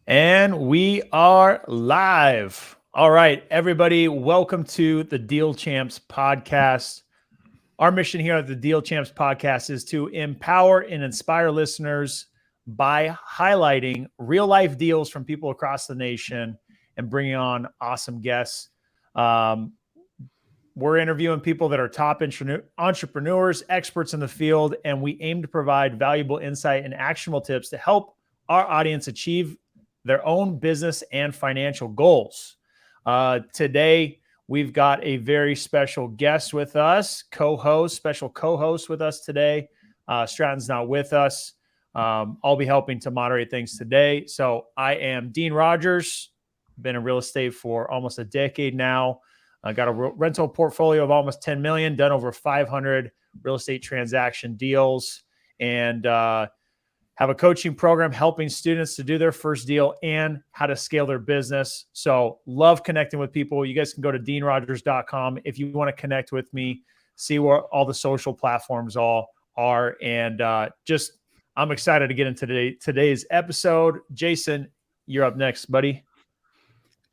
And we are live. All right, everybody, welcome to the Deal Champs podcast. Our mission here at the Deal Champs podcast is to empower and inspire listeners by highlighting real life deals from people across the nation and bringing on awesome guests. Um, we're interviewing people that are top entrepreneurs, experts in the field, and we aim to provide valuable insight and actionable tips to help our audience achieve their own business and financial goals. Today, we've got a very special guest with us, special co-host with us today. Stratton's not with us. I'll be helping to moderate things today. So I am Dean Rogers, been in real estate for almost a decade now. I got a rental portfolio of almost 10 million, done over 500 real estate transaction deals, and have a coaching program helping students to do their first deal and how to scale their business. So love connecting with people. You guys can go to deanrogers.com if you want to connect with me, see where all the social platforms all are. And I'm excited to get into today's episode. Jason, you're up next, buddy.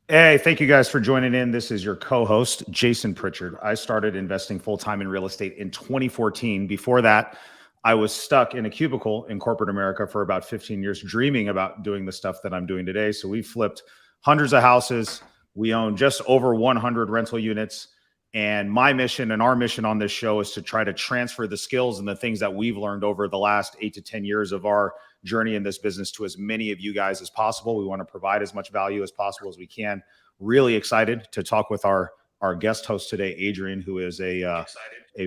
Hey, thank you guys for joining in. This is your co-host, Jason Pritchard. I started investing full-time in real estate in 2014. Before that, I was stuck in a cubicle in corporate America for about 15 years, dreaming about doing the stuff that I'm doing today. So we flipped hundreds of houses. We own just over 100 rental units. And my mission and our mission on this show is to try to transfer the skills and the things that we've learned over the last 8 to 10 years of our journey in this business to as many of you guys as possible. We want to provide as much value as possible as we can. Really excited to talk with our guest host today, Adrian, who is a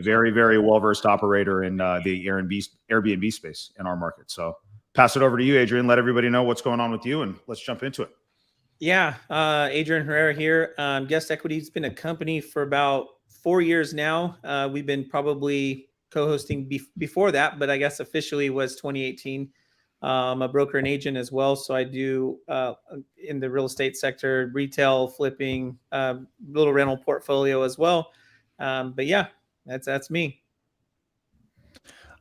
very, very well-versed operator in the Airbnb space in our market. So pass it over to you, Adrian. Let everybody know what's going on with you, and let's jump into it. Yeah, Adrian Herrera here. Guest Equity's been a company for about 4 years now. We've been probably co-hosting before that, but I guess officially was 2018. I'm a broker and agent as well, so I do in the real estate sector, retail, flipping, little rental portfolio as well. But yeah, that's me.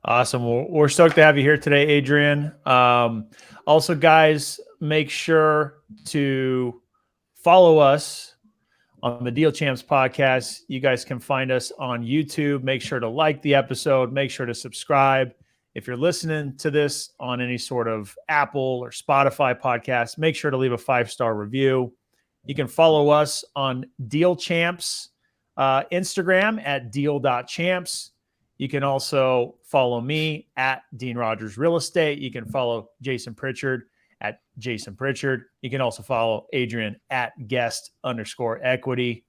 Awesome. Well, we're stoked to have you here today, Adrian. Also, guys, make sure to follow us on the Deal Champs podcast. You guys can find us on YouTube. Make sure to like the episode. Make sure to subscribe. If you're listening to this on any sort of Apple or Spotify podcast, make sure to leave a 5-star review. You can follow us on Deal Champs Instagram at deal.champs. You can also follow me at Dean Rogers Real Estate. You can follow Jason Pritchard at Jason Pritchard. You can also follow Adrian at guest_equity.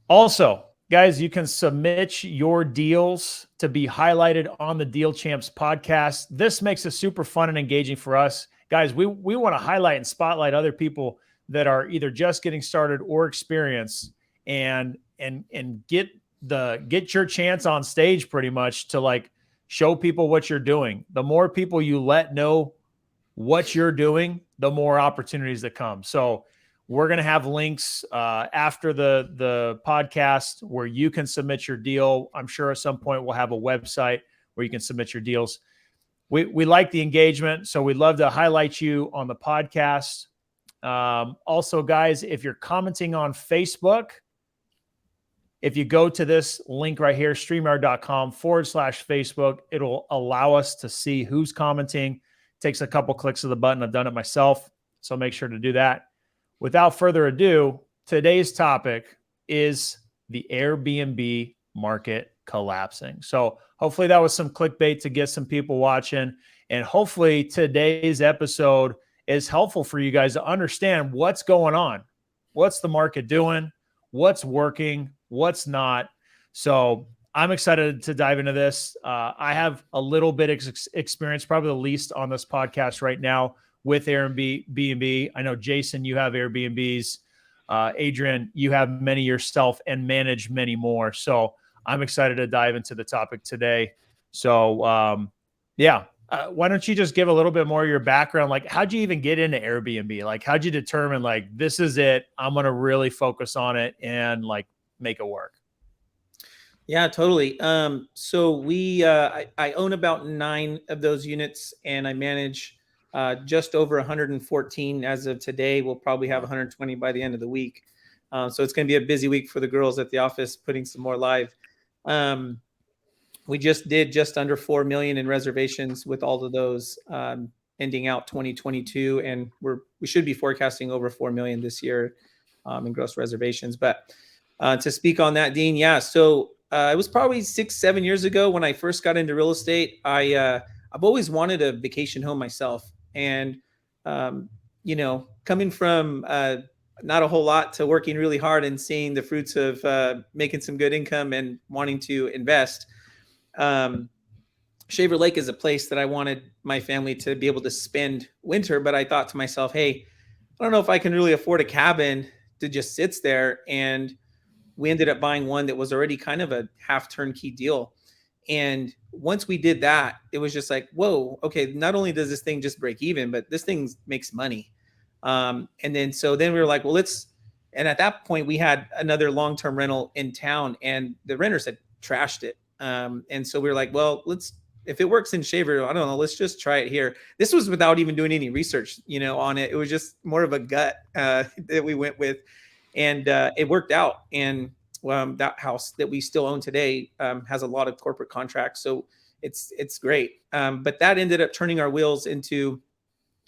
Also, guys, you can submit your deals to be highlighted on the Deal Champs podcast. This makes it super fun and engaging for us. Guys, we want to highlight and spotlight other people that are either just getting started or experienced and get your chance on stage pretty much to like show people what you're doing. The more people you let know what you're doing, the more opportunities that come. So we're going to have links after the podcast where you can submit your deal. I'm sure at some point we'll have a website where you can submit your deals. We like the engagement, so we'd love to highlight you on the podcast. Also, guys, if you're commenting on Facebook, if you go to this link right here, streamyard.com/Facebook, it'll allow us to see who's commenting. It takes a couple clicks of the button. I've done it myself, so make sure to do that. Without further ado, today's topic is the Airbnb market collapsing. So hopefully that was some clickbait to get some people watching. And hopefully today's episode is helpful for you guys to understand what's going on. What's the market doing? What's working? What's not? So I'm excited to dive into this. I have a little bit of experience, probably the least on this podcast right now with Airbnb. I know, Jason, you have Airbnbs. Adrian, you have many yourself and manage many more. So I'm excited to dive into the topic today. So why don't you just give a little bit more of your background? Like, how'd you even get into Airbnb? Like, how'd you determine like, this is it, I'm going to really focus on it and like make it work? Yeah, totally. So I own about 9 of those units and I manage just over 114 as of today. We'll probably have 120 by the end of the week. So it's going to be a busy week for the girls at the office, putting some more live. We just did just under 4 million in reservations with all of those ending out 2022. And we should be forecasting over 4 million this year in gross reservations. But to speak on that, Dean, yeah. So it was probably 6-7 years ago when I first got into real estate. I've always wanted a vacation home myself. And, coming from not a whole lot to working really hard and seeing the fruits of making some good income and wanting to invest, Shaver Lake is a place that I wanted my family to be able to spend winter. But I thought to myself, hey, I don't know if I can really afford a cabin that just sits there. And we ended up buying one that was already kind of a half turnkey deal. And once we did that, it was just like, whoa, okay, not only does this thing just break even, but this thing makes money. And then we were like, well, and at that point we had another long-term rental in town and the renters had trashed it. And so we were like, well, if it works in Shaver, I don't know, let's just try it here. This was without even doing any research, on it. It was just more of a gut that we went with, and it worked out. And that house that we still own today has a lot of corporate contracts, so it's great. But that ended up turning our wheels into,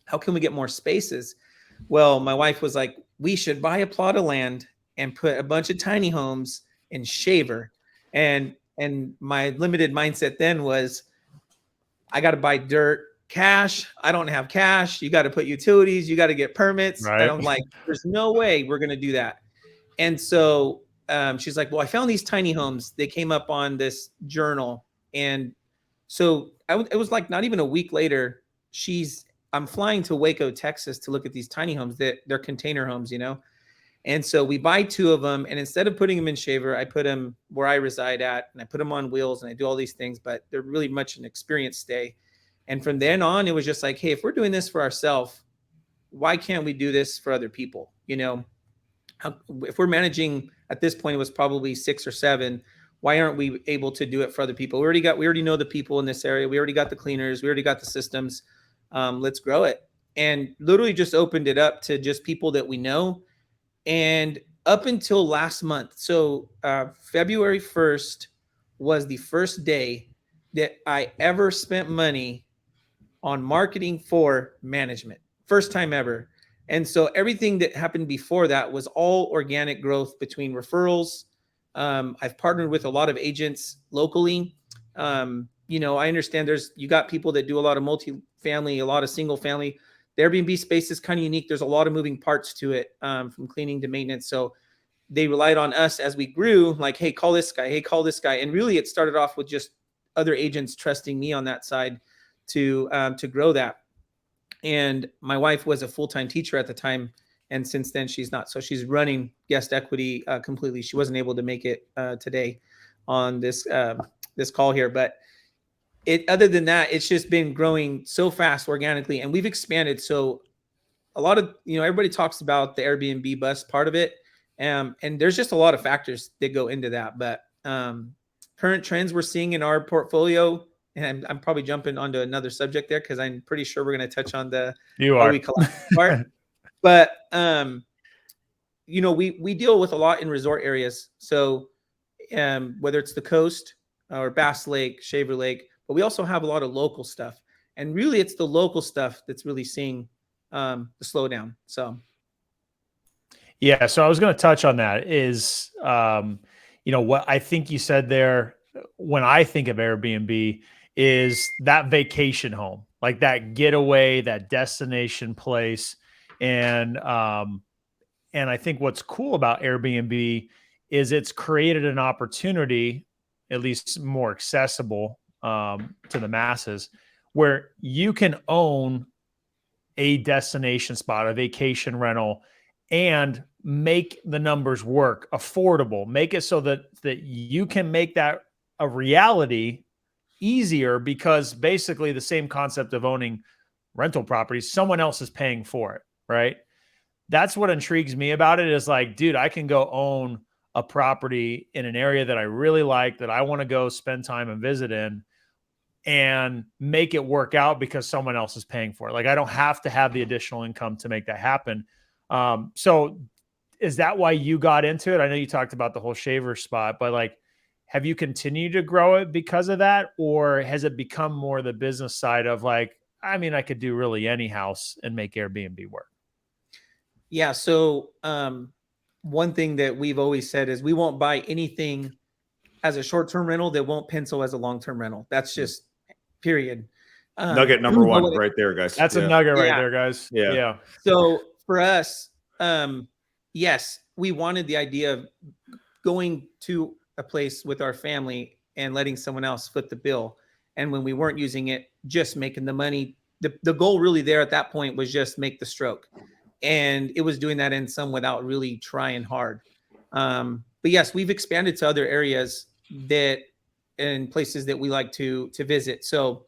how can we get more spaces? Well, my wife was like, we should buy a plot of land and put a bunch of tiny homes in Shaver. And my limited mindset then was, I got to buy dirt cash. I don't have cash. You got to put utilities. You got to get permits. Right. And I'm like, there's no way we're going to do that. And so she's like, well, I found these tiny homes. They came up on this journal. And so it was like not even a week later, I'm flying to Waco, Texas to look at these tiny homes. They're container homes, And so we buy 2 of them. And instead of putting them in Shaver, I put them where I reside at, and I put them on wheels and I do all these things, but they're really much an experience stay. And from then on, it was just like, hey, if we're doing this for ourselves, why can't we do this for other people? If we're managing, at this point, it was probably 6 or 7. Why aren't we able to do it for other people? We already know the people in this area. We already got the cleaners. We already got the systems. Let's grow it. And literally just opened it up to just people that we know. And up until last month, so February 1st was the first day that I ever spent money on marketing for management. First time ever. And so everything that happened before that was all organic growth between referrals. I've partnered with a lot of agents locally. I understand you got people that do a lot of multifamily, a lot of single family. The Airbnb space is kind of unique. There's a lot of moving parts to it, from cleaning to maintenance. So they relied on us as we grew, like, hey, call this guy. Hey, call this guy. And really it started off with just other agents trusting me on that side to grow that. And my wife was a full-time teacher at the time. And since then she's not. So she's running guest equity completely. She wasn't able to make it today on this call here, but other than that, it's just been growing so fast organically, and we've expanded. So a lot of, everybody talks about the Airbnb bust part of it. And there's just a lot of factors that go into that, but current trends we're seeing in our portfolio, and I'm probably jumping onto another subject there, cause I'm pretty sure we're going to touch on we collapse part. But, we deal with a lot in resort areas. So whether it's the coast or Bass Lake, Shaver Lake, but we also have a lot of local stuff. And really it's the local stuff that's really seeing the slowdown. So. Yeah. So I was going to touch on that is, what I think you said there, when I think of Airbnb, is that vacation home, like that getaway, that destination place. And I think what's cool about Airbnb is it's created an opportunity, at least more accessible to the masses, where you can own a destination spot, a vacation rental, and make the numbers work, affordable, make it so that you can make that a reality easier, because basically the same concept of owning rental properties, someone else is paying for it, right? That's what intrigues me about it, is like, dude, I can go own a property in an area that I really like, that I want to go spend time and visit in, and make it work out because someone else is paying for it. Like I don't have to have the additional income to make that happen. So is that why you got into it? I know you talked about the whole shaver spot, but like, have you continued to grow it because of that? Or has it become more the business side of like, I mean, I could do really any house and make Airbnb work? Yeah. So one thing that we've always said is we won't buy anything as a short-term rental that won't pencil as a long-term rental. That's just period. Nugget number one right there, guys. That's a nugget right there, guys. Yeah. So for us, yes, we wanted the idea of going to a place with our family and letting someone else foot the bill. And when we weren't using it, just making the money. The goal really there at that point was just make the stroke. And it was doing that in some without really trying hard. But yes, we've expanded to other areas that and places that we like to visit. So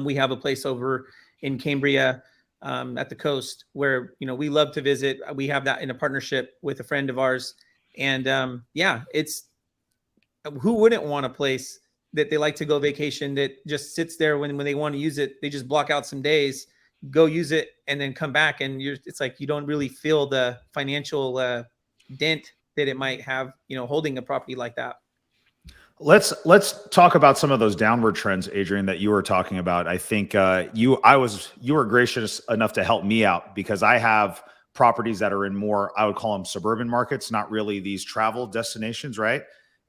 we have a place over in Cambria at the coast where, you know, we love to visit. We have that in a partnership with a friend of ours. And yeah, it's who wouldn't want a place that they like to go vacation that just sits there when they want to use it. They just block out some days, go use it, and then come back. And it's like you don't really feel the financial dent that it might have, you know, holding a property like that. Let's talk about some of those downward trends, Adrian, that you were talking about. I think you were gracious enough to help me out because I have properties that are in more, I would call them suburban markets, not really these travel destinations, right?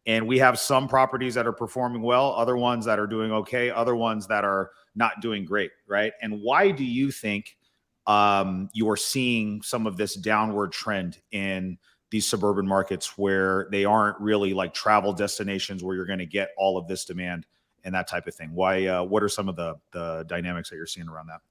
And we have some properties that are performing well, other ones that are doing okay, other ones that are not doing great, right? And why do you think you are seeing some of this downward trend in these suburban markets where they aren't really like travel destinations where you're going to get all of this demand and that type of thing? Why? What are some of the dynamics that you're seeing around that?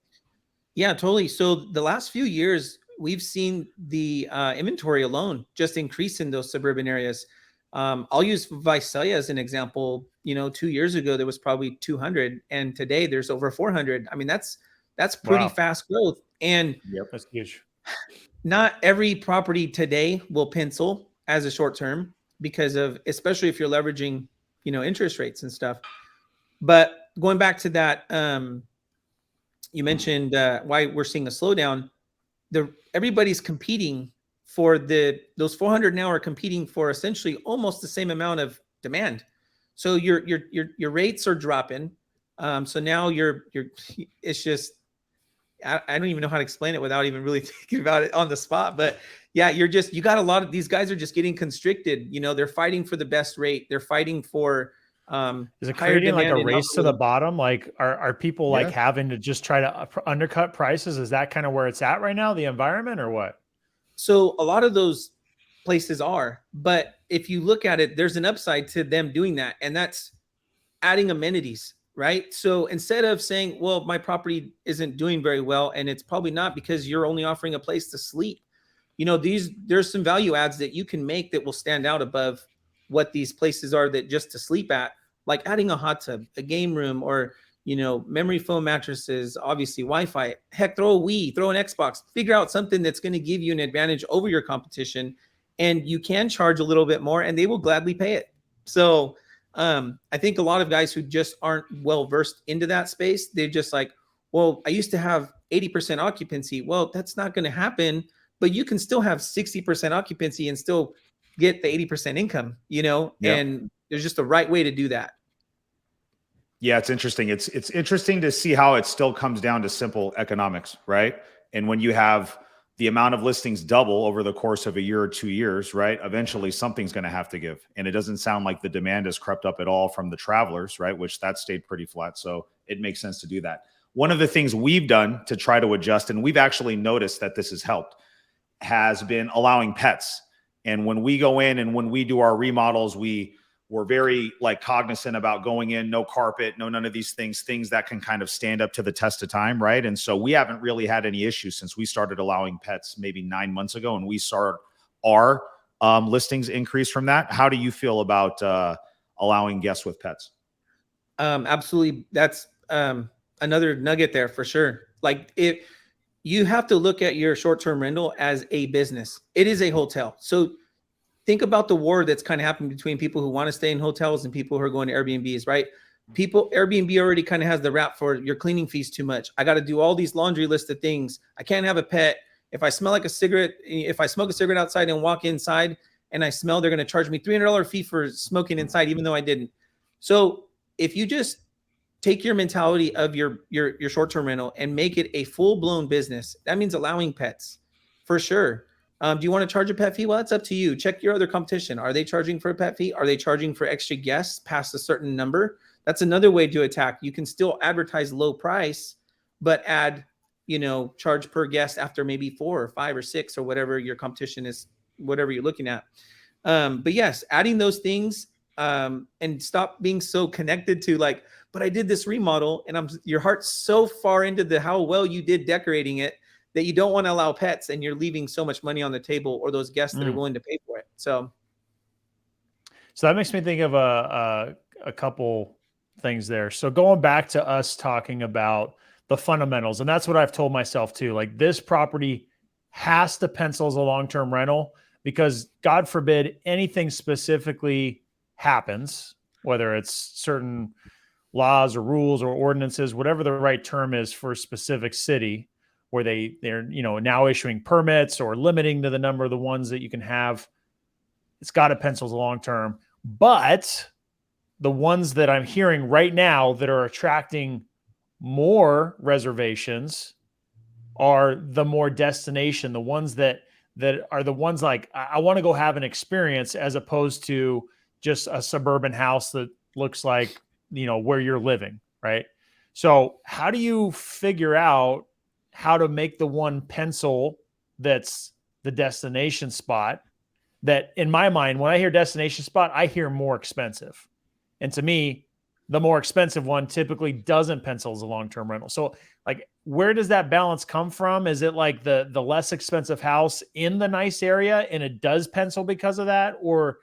Yeah, totally. So the last few years, we've seen the inventory alone just increase in those suburban areas. I'll use Visalia as an example. You know, 2 years ago, there was probably 200 and today there's over 400. I mean, that's pretty fast growth. And yep, that's huge. Not every property today will pencil as a short term because of, especially if you're leveraging, you know, interest rates and stuff. But going back to that, you mentioned why we're seeing a slowdown. Everybody's competing for those 400 now are competing for essentially almost the same amount of demand. So your rates are dropping. So now it's just, I don't even know how to explain it without even really thinking about it on the spot. But yeah, you got a lot of these guys are just getting constricted. You know, they're fighting for the best rate. They're fighting for is it creating like a race to the bottom? Like are people like having to just try to undercut prices? Is that kind of where it's at right now, the environment, or what? So a lot of those places are, but if you look at it, there's an upside to them doing that. And that's adding amenities, right? So instead of saying, well, my property isn't doing very well, and it's probably not because you're only offering a place to sleep. You know, there's some value adds that you can make that will stand out above what these places are that just to sleep at, like adding a hot tub, a game room, or, you know, memory foam mattresses, obviously Wi-Fi, heck, throw a Wii, throw an Xbox, figure out something that's going to give you an advantage over your competition. And you can charge a little bit more and they will gladly pay it. So I think a lot of guys who just aren't well versed into that space, they're just like, well, I used to have 80% occupancy. Well, that's not going to happen, but you can still have 60% occupancy and still get the 80% income, you know, and there's just a right way to do that. Yeah, it's interesting. It's interesting to see how it still comes down to simple economics, right? And when you have the amount of listings double over the course of a year or 2 years, right? Eventually something's going to have to give. And it doesn't sound like the demand has crept up at all from the travelers, right? Which that stayed pretty flat. So it makes sense to do that. One of the things we've done to try to adjust, and we've actually noticed that this has helped, has been allowing pets. And when we go in and when we do our remodels, we're very like cognizant about going in, no carpet, none of these things that can kind of stand up to the test of time, right? And so we haven't really had any issues since we started allowing pets maybe 9 months ago, and we saw our listings increase from that. How do you feel about allowing guests with pets? Absolutely. That's another nugget there for sure. Like you have to look at your short-term rental as a business. It is a hotel. So think about the war that's kind of happened between people who want to stay in hotels and people who are going to Airbnbs, right? Airbnb already kind of has the rap for your cleaning fees too much. I got to do all these laundry list of things. I can't have a pet. If I smell like a cigarette, if I smoke a cigarette outside and walk inside and I smell, they're going to charge me $300 fee for smoking inside, even though I didn't. So if you just take your mentality of your short-term rental and make it a full-blown business, that means allowing pets for sure. Do you want to charge a pet fee? Well, it's up to you. Check your other competition. Are they charging for a pet fee? Are they charging for extra guests past a certain number? That's another way to attack. You can still advertise low price, but add, charge per guest after maybe 4 or 5 or 6 or whatever your competition is, whatever you're looking at. But yes, adding those things and stop being so connected to like, but I did this remodel and your heart's so far into how well you did decorating it that you don't want to allow pets and you're leaving so much money on the table or those guests that are willing to pay for it. So that makes me think of a couple things there. So going back to us talking about the fundamentals, and that's what I've told myself too, like this property has to pencil as a long-term rental because God forbid anything specifically happens, whether it's certain laws or rules or ordinances, whatever the right term is for a specific city, where they're now issuing permits or limiting to the number of the ones that you can have. It's got to pencil as a long term. But the ones that I'm hearing right now that are attracting more reservations are the more destination, the ones that are the ones like I want to go have an experience as opposed to just a suburban house that looks like where you're living, right? So how do you figure out how to make the one pencil that's the destination spot? That in my mind, when I hear destination spot, I hear more expensive. And to me, the more expensive one typically doesn't pencil as a long-term rental. So like, where does that balance come from? Is it like the less expensive house in the nice area and it does pencil because of that? Or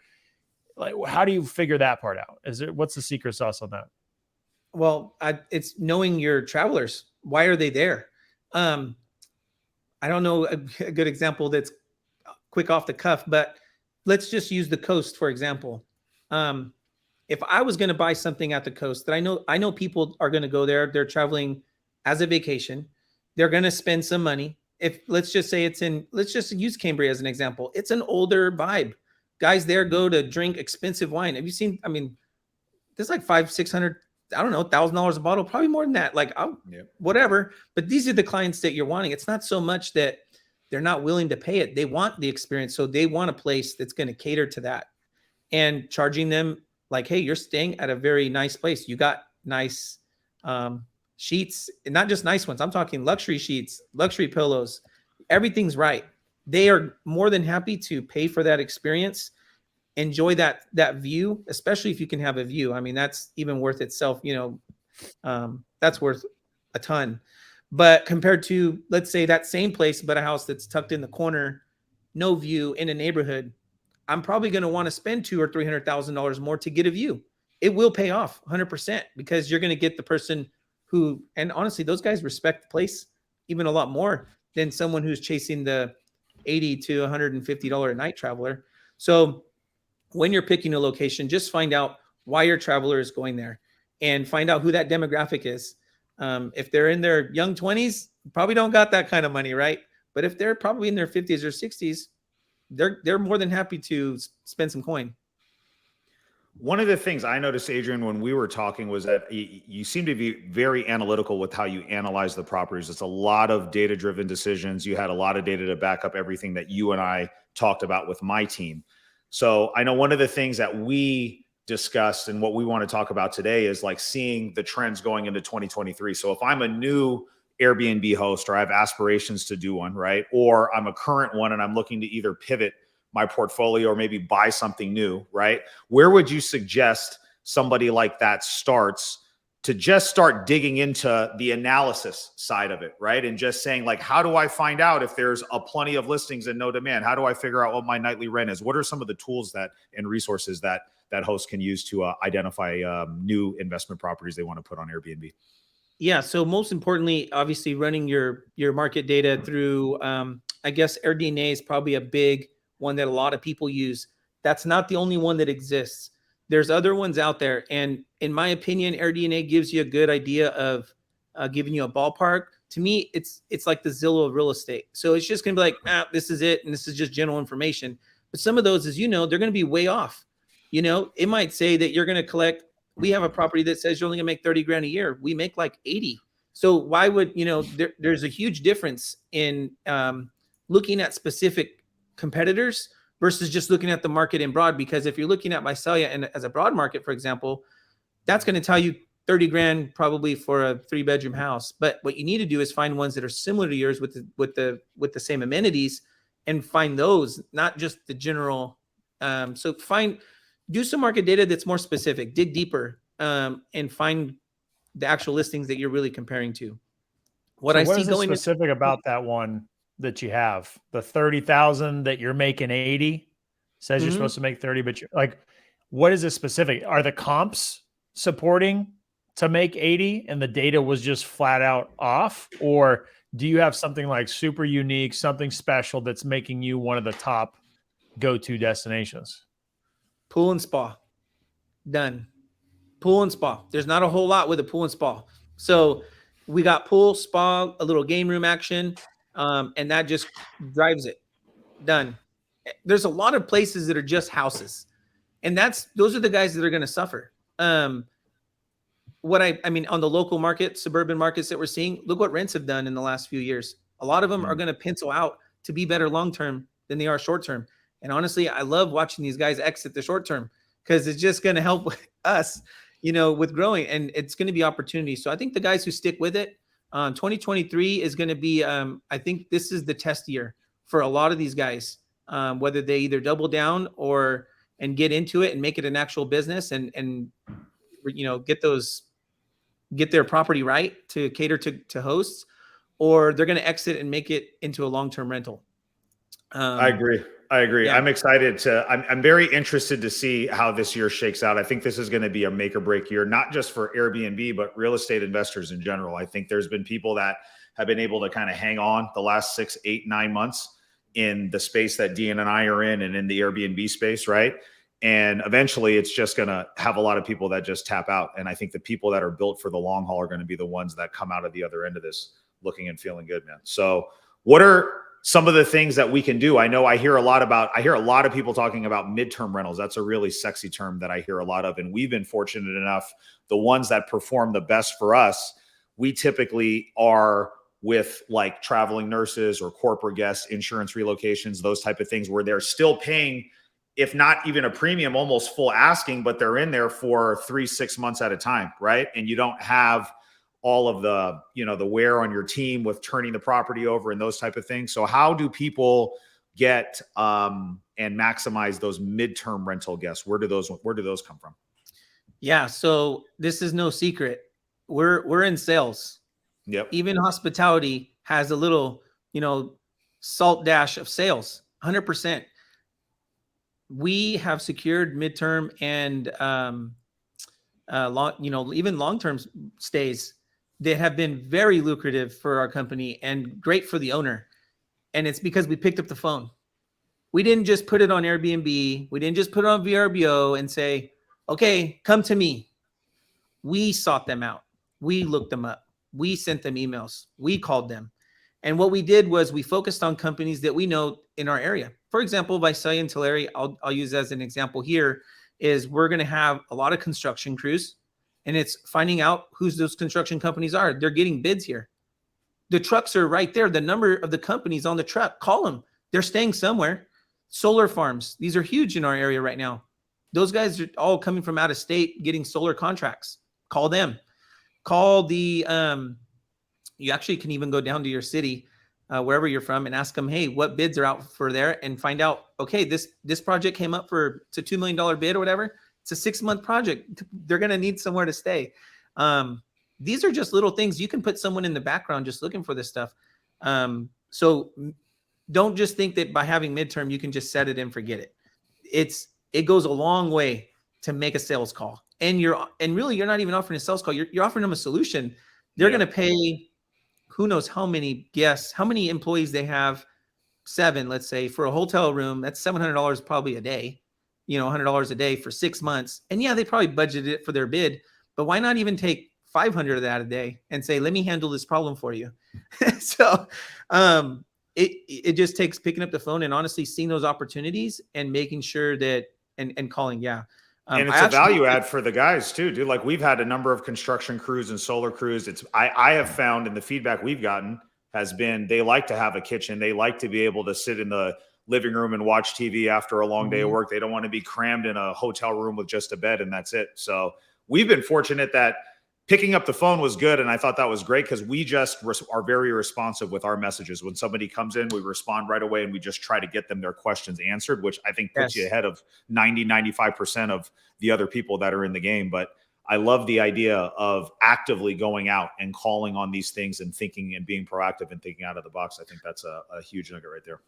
like, how do you figure that part out? What's the secret sauce on that? Well, it's knowing your travelers. Why are they there? I don't know a good example that's quick off the cuff, but let's just use the coast, for example. If I was going to buy something at the coast that I know people are going to go there, they're traveling as a vacation. They're going to spend some money. Let's just use Cambria as an example. It's an older vibe. Guys there go to drink expensive wine. Have you seen, there's like $500-600, I don't know, $1,000 a bottle, probably more than that. Like, whatever. But these are the clients that you're wanting. It's not so much that they're not willing to pay it. They want the experience. So they want a place that's going to cater to that. And charging them like, hey, you're staying at a very nice place. You got nice sheets, and not just nice ones. I'm talking luxury sheets, luxury pillows. Everything's right. They are more than happy to pay for that experience. Enjoy that view, especially if you can have a view. That's even worth itself. That's worth a ton. But compared to, let's say, that same place, but a house that's tucked in the corner, no view in a neighborhood, I'm probably going to want to spend $200,000 or $300,000 more to get a view. It will pay off 100% because you're going to get the person who, and honestly, those guys respect the place even a lot more than someone who's chasing the $80 to $150 a night traveler. So when you're picking a location, just find out why your traveler is going there and find out who that demographic is. If they're in their young 20s, probably don't got that kind of money, right? But if they're probably in their 50s or 60s, they're more than happy to spend some coin. One of the things I noticed, Adrian, when we were talking was that you seem to be very analytical with how you analyze the properties. It's a lot of data-driven decisions. You had a lot of data to back up everything that you and I talked about with my team. So I know one of the things that we discussed and what we want to talk about today is like seeing the trends going into 2023. So if I'm a new Airbnb host or I have aspirations to do one, right? Or I'm a current one and I'm looking to either pivot my portfolio or maybe buy something new, right? Where would you suggest somebody like that starts to just start digging into the analysis side of it, right? And just saying like, how do I find out if there's a plenty of listings and no demand? How do I figure out what my nightly rent is? What are some of the tools and resources that hosts can use to identify new investment properties they want to put on Airbnb? Yeah. So most importantly, obviously running your market data through, I guess AirDNA is probably a big one that a lot of people use. That's not the only one that exists. There's other ones out there. And in my opinion, AirDNA gives you a good idea of giving you a ballpark. To me, it's like the Zillow of real estate. So it's just going to be like, this is it. And this is just general information. But some of those, as you know, they're going to be way off. You know, it might say that you're going to collect. We have a property that says you're only going to make 30 grand a year. We make like 80. So why would, you know, there's a huge difference in looking at specific competitors versus just looking at the market in broad. Because if you're looking at Visalia and as a broad market, for example, that's going to tell you 30 grand probably for a 3-bedroom house. But what you need to do is find ones that are similar to yours with the same amenities, and find those, not just the general. So do some market data that's more specific, dig deeper, and find the actual listings that you're really comparing to. What is specific about that one that you have? The 30,000 that you're making 80 says you're supposed to make 30, but you're like, what is it specific? Are the comps supporting to make 80 and the data was just flat out off? Or do you have something like super unique, something special that's making you one of the top go-to destinations? Pool and spa. Done. Pool and spa. There's not a whole lot with a pool and spa. So we got pool, spa, a little game room action, and that just drives it. Done. There's a lot of places that are just houses, and those are the guys that are going to suffer. What I mean, on the local market, suburban markets that we're seeing, look what rents have done in the last few years. A lot of them are going to pencil out to be better long-term than they are short-term. And honestly, I love watching these guys exit the short-term because it's just going to help us, you know, with growing, and it's going to be opportunity. So I think the guys who stick with it, 2023 is going to be, I think this is the test year for a lot of these guys, whether they either double down and get into it and make it an actual business and you know, get their property right to cater to hosts, or they're going to exit and make it into a long-term rental. I agree. Yeah. I'm excited I'm very interested to see how this year shakes out. I think this is going to be a make or break year, not just for Airbnb, but real estate investors in general. I think there's been people that have been able to kind of hang on the last 6, 8, 9 months in the space that Dean and I are in and in the Airbnb space. Right. And eventually it's just going to have a lot of people that just tap out. And I think the people that are built for the long haul are going to be the ones that come out of the other end of this looking and feeling good, man. So what are some of the things that we can do? I know I hear a lot of people talking about midterm rentals. That's a really sexy term that I hear a lot of. And we've been fortunate enough, the ones that perform the best for us, we typically are with like traveling nurses or corporate guests, insurance relocations, those type of things where they're still paying, if not even a premium, almost full asking, but they're in there for 3-6 months at a time. Right. And you don't have all of the, you know, the wear on your team with turning the property over and those type of things. So how do people get and maximize those midterm rental guests? Where do those come from? Yeah. So this is no secret. We're in sales. Yep. Even hospitality has a little, you know, salt dash of sales, 100%. We have secured midterm and even long-term stays that have been very lucrative for our company and great for the owner. And it's because we picked up the phone. We didn't just put it on Airbnb. We didn't just put it on VRBO and say, okay, come to me. We sought them out. We looked them up. We sent them emails. We called them. And what we did was we focused on companies that we know in our area. For example, Visalia and Tulare, I'll use as an example here, is we're going to have a lot of construction crews. And it's finding out who those construction companies are. They're getting bids here. The trucks are right there. The number of the companies on the truck, call them. They're staying somewhere. Solar farms. These are huge in our area right now. Those guys are all coming from out of state getting solar contracts. Call them. Call the, you actually can even go down to your city, wherever you're from, and ask them, hey, what bids are out for there, and find out, okay, this project came up it's a $2 million bid or whatever. It's a 6-month project. They're going to need somewhere to stay. These are just little things. You can put someone in the background just looking for this stuff. So don't just think that by having midterm, you can just set it and forget it. It goes a long way to make a sales call. And really, you're not even offering a sales call. You're offering them a solution. They're going to pay who knows how many guests, how many employees they have, 7, let's say, for a hotel room. That's $700 probably a day. $100 a day for 6 months. And yeah, they probably budgeted it for their bid, but why not even take 500 of that a day and say, let me handle this problem for you. So it just takes picking up the phone and honestly seeing those opportunities and making sure that, and calling. Yeah. And it's a value add for the guys too, dude. Like we've had a number of construction crews and solar crews. I have found, and the feedback we've gotten has been, they like to have a kitchen. They like to be able to sit in the living room and watch TV after a long day of work. They don't want to be crammed in a hotel room with just a bed and that's it. So we've been fortunate that picking up the phone was good. And I thought that was great because we just are very responsive with our messages. When somebody comes in, we respond right away and we just try to get them their questions answered, which I think puts you ahead of 95% of the other people that are in the game. But I love the idea of actively going out and calling on these things and thinking and being proactive and thinking out of the box. I think that's a huge nugget right there.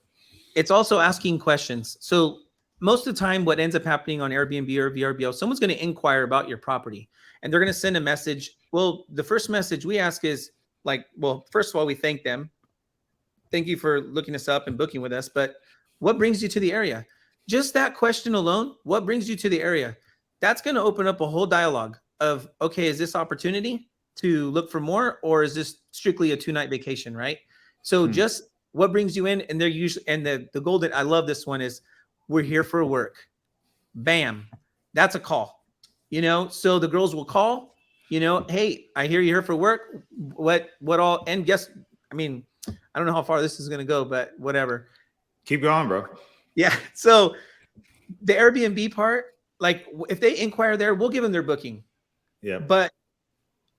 It's also asking questions. So most of the time, what ends up happening on Airbnb or VRBO, someone's going to inquire about your property and they're going to send a message. Well, the first message we ask is like, well, first of all, we thank them. Thank you for looking us up and booking with us. But what brings you to the area? Just that question alone, what brings you to the area? That's going to open up a whole dialogue of, okay, is this opportunity to look for more, or is this strictly a 2-night vacation, right? So just what brings you in, and they're usually, and the golden, I love this one is, we're here for work. Bam. That's a call, so the girls will call, hey, I hear you're here for work. What all, and guess, I don't know how far this is going to go, but whatever. Keep going, bro. Yeah. So the Airbnb part, like if they inquire there, we'll give them their booking. Yeah. But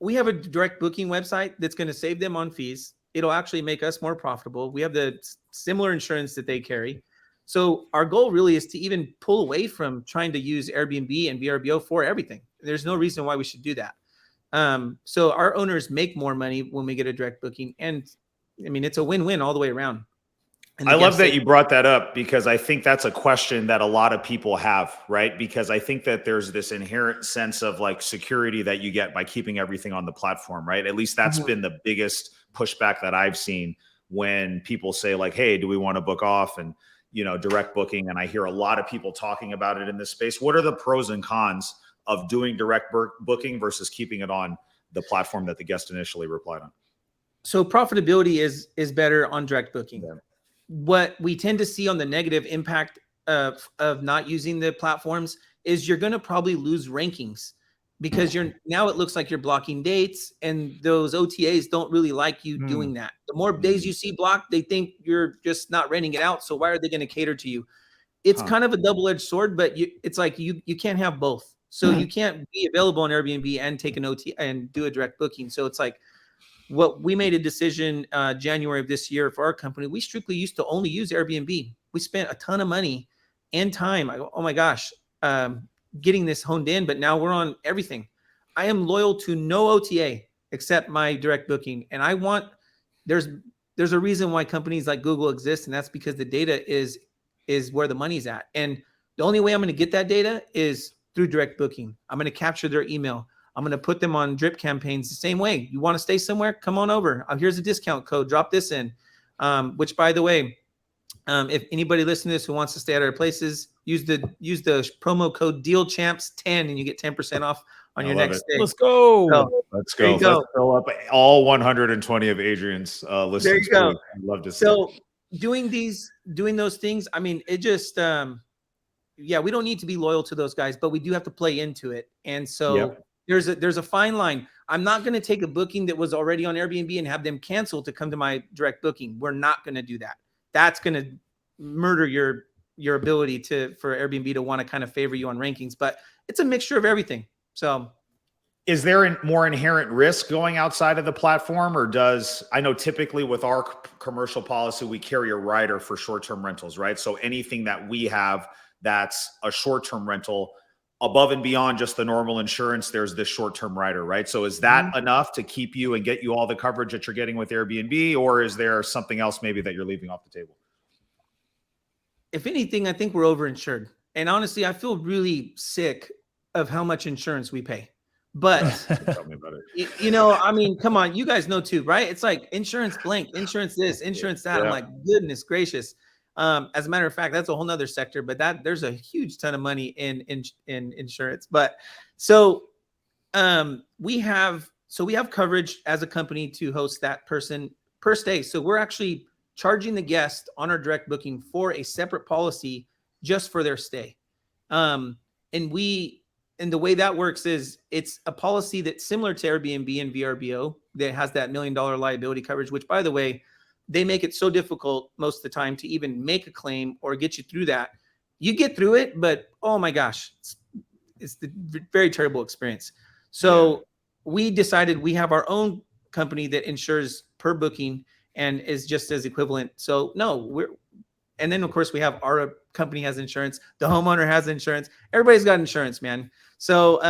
we have a direct booking website that's going to save them on fees. It'll actually make us more profitable. We have the similar insurance that they carry. So our goal really is to even pull away from trying to use Airbnb and VRBO for everything. There's no reason why we should do that. So our owners make more money when we get a direct booking. And it's a win-win all the way around. And I love that you brought that up because I think that's a question that a lot of people have, right? Because I think that there's this inherent sense of like security that you get by keeping everything on the platform, right? At least that's been the biggest pushback that I've seen when people say like, hey, do we want to book off? And, direct booking. And I hear a lot of people talking about it in this space. What are the pros and cons of doing direct booking versus keeping it on the platform that the guest initially replied on? So profitability is better on direct booking. Yeah. What we tend to see on the negative impact of not using the platforms is you're going to probably lose rankings because now it looks like you're blocking dates, and those OTAs don't really like you doing that. The more days you see blocked, they think you're just not renting it out. So why are they going to cater to you? It's kind of a double-edged sword, but it's like you can't have both. So you can't be available on Airbnb and take an OTA and do a direct booking. So it's like, what we made a decision January of this year for our company. We strictly used to only use Airbnb. We spent a ton of money and time. Oh my gosh, getting this honed in, but now we're on everything. I am loyal to no OTA except my direct booking. And there's a reason why companies like Google exist. And that's because the data is where the money's at. And the only way I'm going to get that data is through direct booking. I'm going to capture their email. I'm going to put them on drip campaigns the same way. You want to stay somewhere? Come on over. Here's a discount code. Drop this in. Which, by the way, if anybody listening to this who wants to stay at our places, use the promo code DealChamps10 and you get 10% off on your next stay. Let's go. Let's go. Let's fill up all 120 of Adrian's listings. There you go. I'd love to see. So doing those things, it just we don't need to be loyal to those guys, but we do have to play into it. And so there's a fine line. I'm not going to take a booking that was already on Airbnb and have them cancel to come to my direct booking. We're not going to do that. That's going to murder your ability for Airbnb to want to kind of favor you on rankings, but it's a mixture of everything. So is there a more inherent risk going outside of the platform, or I know typically with our commercial policy, we carry a rider for short-term rentals, right? So anything that we have that's a short-term rental above and beyond just the normal insurance, there's this short-term rider, right? So is that enough to keep you and get you all the coverage that you're getting with Airbnb, or is there something else maybe that you're leaving off the table? If anything, I think we're overinsured. And honestly, I feel really sick of how much insurance we pay. But, tell me about it. Come on, you guys know too, right? It's like insurance blank, insurance this, insurance that. I'm like, goodness gracious. As a matter of fact, that's a whole nother sector, but there's a huge ton of money in insurance. But so we have coverage as a company to host that person per stay. So we're actually charging the guest on our direct booking for a separate policy just for their stay. And the way that works is it's a policy that's similar to Airbnb and VRBO that has that $1 million liability coverage, which, by the way, they make it so difficult most of the time to even make a claim or get you through that. You get through it, but oh my gosh, it's the very terrible experience. So we decided we have our own company that insures per booking and is just as equivalent. So no, and then of course we have our company has insurance. The homeowner has insurance. Everybody's got insurance, man. So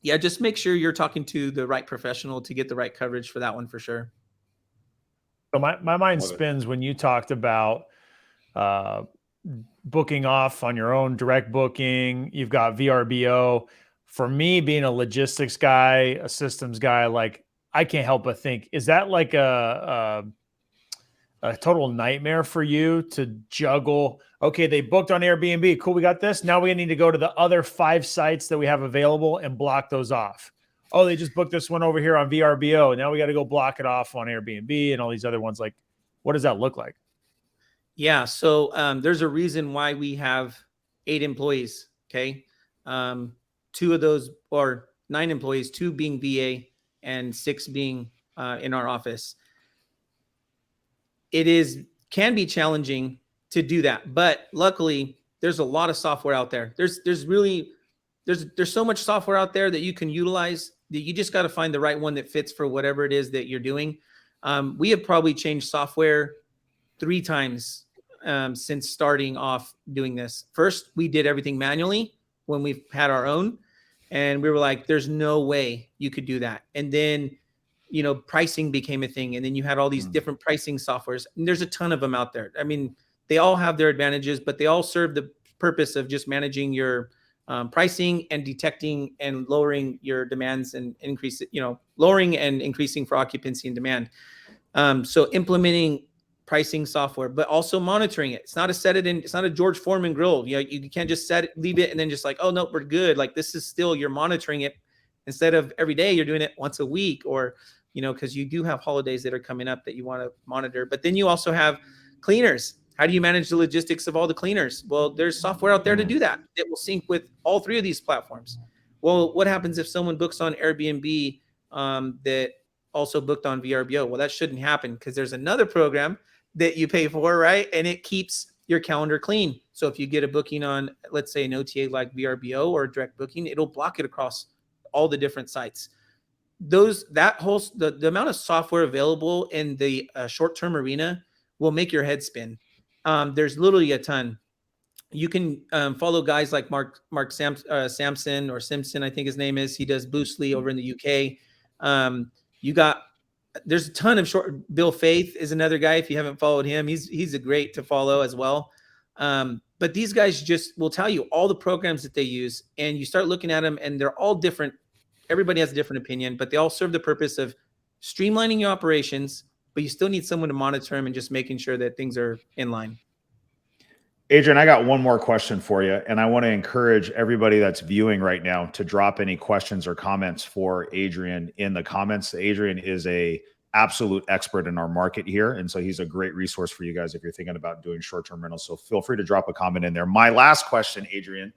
yeah, just make sure you're talking to the right professional to get the right coverage for that one for sure. So my mind spins when you talked about booking off on your own direct booking. You've got VRBO. For me, being a logistics guy, a systems guy, like I can't help but think, is that like a total nightmare for you to juggle? Okay, they booked on Airbnb. Cool, we got this. Now we need to go to the other 5 sites that we have available and block those off. Oh, they just booked this one over here on VRBO. Now we got to go block it off on Airbnb and all these other ones. Like, what does that look like? Yeah, so there's a reason why we have 8 employees, okay? 2 of those, or 9 employees, 2 being VA and 6 being in our office. It can be challenging to do that, but luckily there's a lot of software out there. There's so much software out there that you can utilize that you just got to find the right one that fits for whatever it is that you're doing. We have probably changed software 3 times since starting off doing this. First, we did everything manually when we've had our own, and we were like, there's no way you could do that. And then, pricing became a thing. And then you had all these different pricing softwares, and there's a ton of them out there. I mean, they all have their advantages, but they all serve the purpose of just managing your pricing and detecting and lowering your demands and lowering and increasing for occupancy and demand. So implementing pricing software, but also monitoring it. It's not it's not a George Foreman grill. You can't just leave it and then just like, oh no, we're good. Like this is still, you're monitoring it instead of every day, you're doing it once a week, or, because you do have holidays that are coming up that you want to monitor. But then you also have cleaners. How do you manage the logistics of all the cleaners? Well, there's software out there to do that. It will sync with all 3 of these platforms. Well, what happens if someone books on Airbnb that also booked on VRBO? Well, that shouldn't happen because there's another program that you pay for, right? And it keeps your calendar clean. So if you get a booking on, let's say, an OTA like VRBO or direct booking, it'll block it across all the different sites. The amount of software available in the short-term arena will make your head spin. There's literally a ton. You can follow guys like Mark Sampson or Simpson, I think his name is. He does Boostly over in the UK. There's a ton of Bill Faith is another guy. If you haven't followed him, he's a great to follow as well. But these guys just will tell you all the programs that they use, and you start looking at them and they're all different. Everybody has a different opinion, but they all serve the purpose of streamlining your operations, but you still need someone to monitor them and just making sure that things are in line. Adrian, I got one more question for you, and I want to encourage everybody that's viewing right now to drop any questions or comments for Adrian in the comments. Adrian is a absolute expert in our market here, and so he's a great resource for you guys if you're thinking about doing short-term rentals. So feel free to drop a comment in there. My last question, Adrian,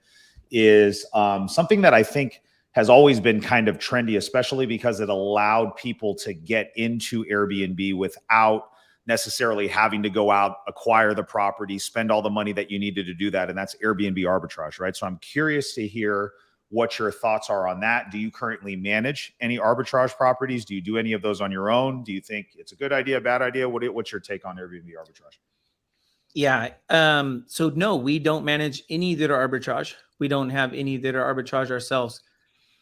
is something that I think has always been kind of trendy, especially because it allowed people to get into Airbnb without necessarily having to go out, acquire the property, spend all the money that you needed to do that. And that's Airbnb arbitrage, right? So I'm curious to hear what your thoughts are on that. Do you currently manage any arbitrage properties? Do you do any of those on your own? Do you think it's a good idea, bad idea? What's your take on Airbnb arbitrage? Yeah. So no, we don't manage any that are arbitrage. We don't have any that are arbitrage ourselves.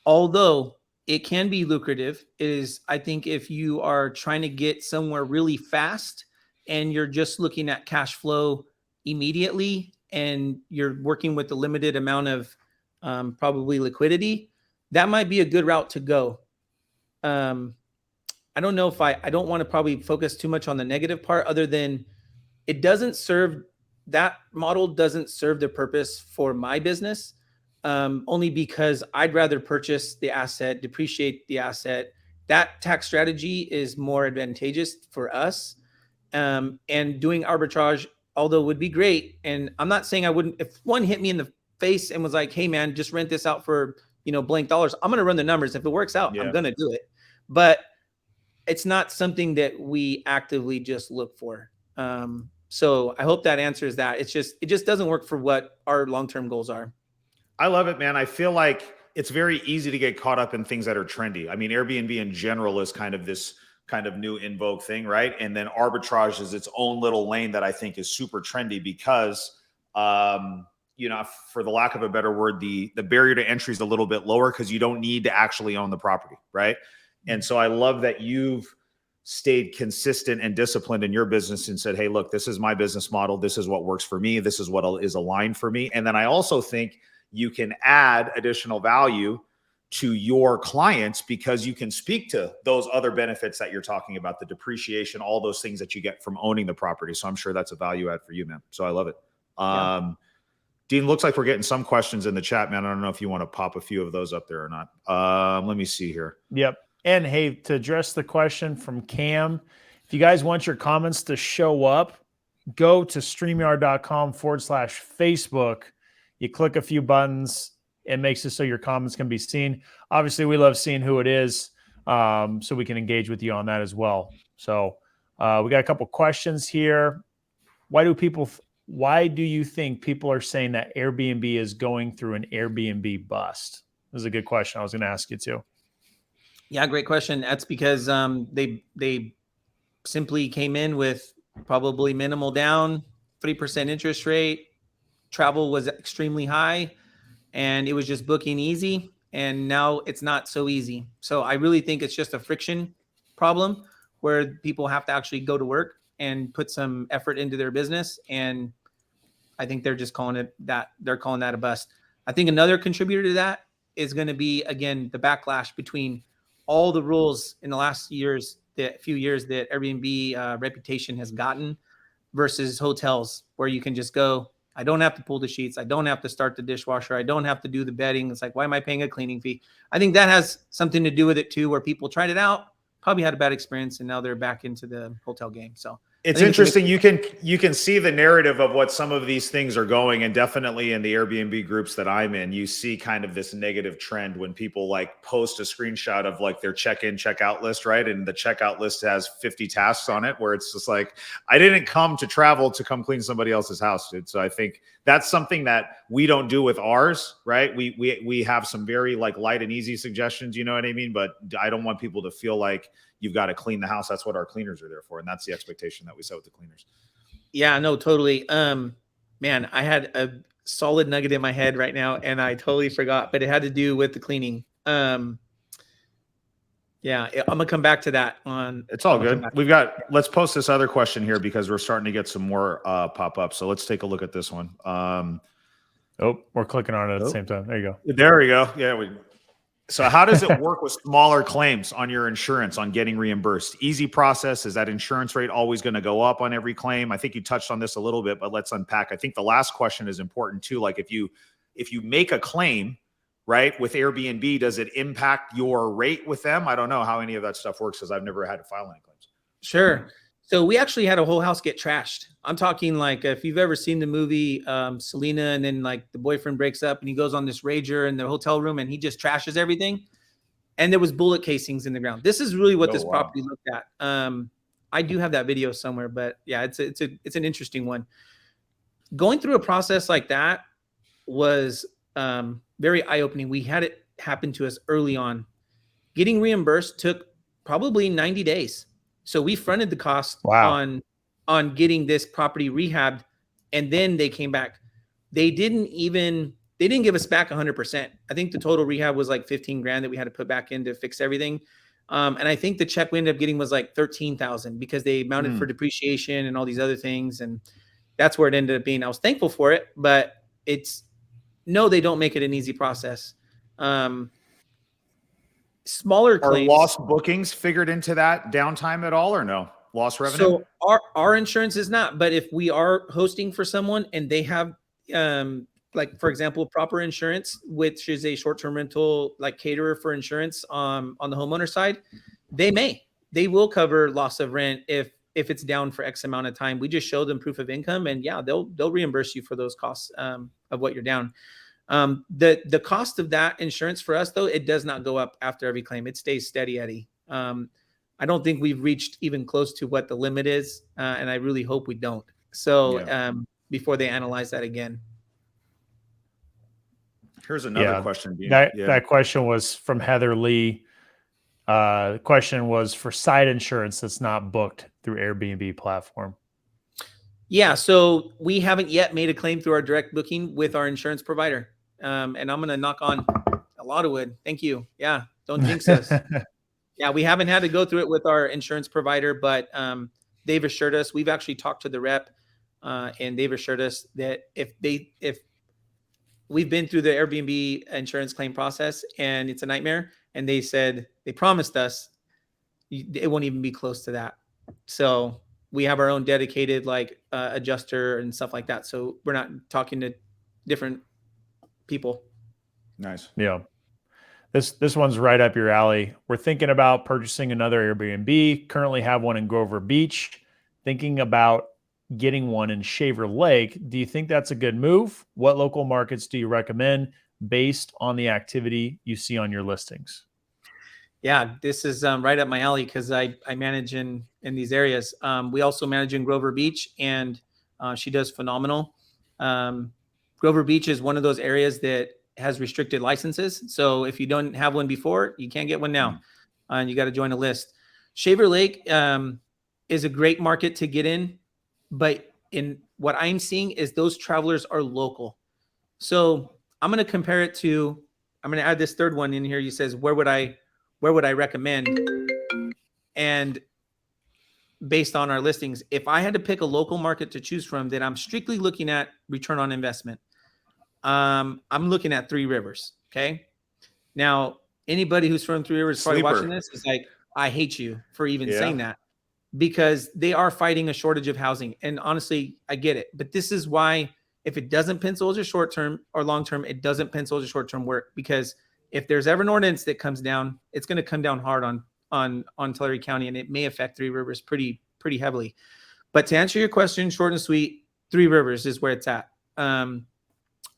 Although it can be lucrative, I think if you are trying to get somewhere really fast and you're just looking at cash flow immediately and you're working with a limited amount of probably liquidity, that might be a good route to go. I don't know if I don't want to probably focus too much on the negative part, other than it doesn't serve that model doesn't serve the purpose for my business, only because I'd rather purchase the asset, depreciate the asset. That tax strategy is more advantageous for us. And doing arbitrage, although would be great. And I'm not saying I wouldn't, if one hit me in the face and was like, hey man, just rent this out for, blank dollars, I'm going to run the numbers. If it works out, I'm going to do it. But it's not something that we actively just look for. So I hope that answers that. It just doesn't work for what our long-term goals are. I love it, man. I feel like it's very easy to get caught up in things that are trendy. I mean, Airbnb in general is kind of this kind of new in vogue thing, right? And then arbitrage is its own little lane that I think is super trendy because, for the lack of a better word, the barrier to entry is a little bit lower because you don't need to actually own the property, right? And so I love that you've stayed consistent and disciplined in your business and said, hey, look, this is my business model. This is what works for me. This is what is aligned for me. And then I also think you can add additional value to your clients because you can speak to those other benefits that you're talking about, the depreciation, all those things that you get from owning the property. So I'm sure that's a value add for you, man. So I love it. Yeah. Dean, looks like we're getting some questions in the chat, man. I don't know if you want to pop a few of those up there or not. Let me see here. Yep. And hey, to address the question from Cam, if you guys want your comments to show up, go to streamyard.com/Facebook. You click a few buttons. It makes it so your comments can be seen. Obviously, we love seeing who it is, so we can engage with you on that as well. So we got a couple questions here. Why do you think people are saying that Airbnb is going through an Airbnb bust? This is a good question. I was going to ask you too. Yeah, great question. That's because they simply came in with probably minimal down, 3% interest rate. Travel was extremely high, and it was just booking easy. And now it's not so easy. So I really think it's just a friction problem where people have to actually go to work and put some effort into their business. And I think they're just calling it that. They're calling that a bust. I think another contributor to that is going to be, again, the backlash between all the rules in the last few years that Airbnb reputation has gotten versus hotels where you can just go. I don't have to pull the sheets. I don't have to start the dishwasher. I don't have to do the bedding. It's like, why am I paying a cleaning fee? I think that has something to do with it too, where people tried it out, probably had a bad experience, and now they're back into the hotel game. So it's interesting. You can see the narrative of what some of these things are going, and definitely in the Airbnb groups that I'm in, you see kind of this negative trend when people like post a screenshot of like their check-in, check-out list, right? And the checkout list has 50 tasks on it, where it's just like, I didn't come to travel to come clean somebody else's house, dude. So I think that's something that we don't do with ours, right? We have some very like light and easy suggestions, you know what I mean? But I don't want people to feel like you've got to clean the house. That's what our cleaners are there for. And that's the expectation that we set with the cleaners. Yeah, no, totally. Man, I had a solid nugget in my head right now and I totally forgot, but it had to do with the cleaning. Yeah, I'm gonna come back to that on. It's all good. Let's post this other question here because we're starting to get some more pop up. So let's take a look at this one. We're clicking on it at the same time. There you go. There we go. Yeah. So how does it work with smaller claims on your insurance on getting reimbursed? Easy process. Is that insurance rate always going to go up on every claim? I think you touched on this a little bit, but let's unpack. I think the last question is important too. Like if you make a claim, right, with Airbnb, does it impact your rate with them? I don't know how any of that stuff works because I've never had to file any claims. Sure. So we actually had a whole house get trashed. I'm talking like if you've ever seen the movie Selena, and then like the boyfriend breaks up and he goes on this rager in the hotel room and he just trashes everything. And there was bullet casings in the ground. This is really what this property looked at. I do have that video somewhere, but yeah, it's an interesting one. Going through a process like that was very eye-opening. We had it happen to us early on. Getting reimbursed took probably 90 days. So we fronted the cost on getting this property rehabbed, and then they came back. They didn't give us back 100%. I think the total rehab was like 15 grand that we had to put back in to fix everything. And I think the check we ended up getting was like 13,000 because they mounted for depreciation and all these other things. And that's where it ended up being. I was thankful for it, but they don't make it an easy process. Smaller claims. Are lost bookings figured into that downtime at all or no? loss revenue? So our insurance is not, but if we are hosting for someone and they have like for example, proper insurance, which is a short-term rental like caterer for insurance on the homeowner side, they will cover loss of rent if it's down for X amount of time. We just show them proof of income, and yeah, they'll reimburse you for those costs of what you're down. The cost of that insurance for us though, it does not go up after every claim. It stays steady, Eddie. I don't think we've reached even close to what the limit is, and I really hope we don't. So before they analyze that again. Here's another question. That question was from Heather Lee. The question was for site insurance that's not booked through Airbnb platform. Yeah, so we haven't yet made a claim through our direct booking with our insurance provider. And I'm going to knock on a lot of wood. Thank you. Yeah, don't jinx us. Yeah, we haven't had to go through it with our insurance provider, but they've assured us. We've actually talked to the rep, and they've assured us that if we've been through the Airbnb insurance claim process and it's a nightmare, and they promised us it won't even be close to that. So we have our own dedicated adjuster and stuff like that. So we're not talking to different people. Nice. Yeah. This one's right up your alley. We're thinking about purchasing another Airbnb, currently have one in Grover Beach, thinking about getting one in Shaver Lake. Do you think that's a good move? What local markets do you recommend based on the activity you see on your listings? Yeah, this is right up my alley because I manage in these areas. We also manage in Grover Beach, and she does phenomenal. Grover Beach is one of those areas that has restricted licenses. So if you don't have one before, you can't get one now, and you got to join a list. Shaver Lake is a great market to get in, but in what I'm seeing is those travelers are local. So I'm going to compare it to, I'm going to add this third one in here. You says, where would I recommend? And based on our listings, if I had to pick a local market to choose from, then I'm strictly looking at return on investment. I'm looking at Three Rivers. Okay. Now, anybody who's from Three Rivers probably watching this is like, I hate you for even saying that, because they are fighting a shortage of housing. And honestly, I get it. But this is why, if it doesn't pencil as a short-term or long-term, it doesn't pencil as a short-term work. Because if there's ever an ordinance that comes down, it's going to come down hard on Tulare County, and it may affect Three Rivers pretty heavily. But to answer your question, short and sweet, Three Rivers is where it's at.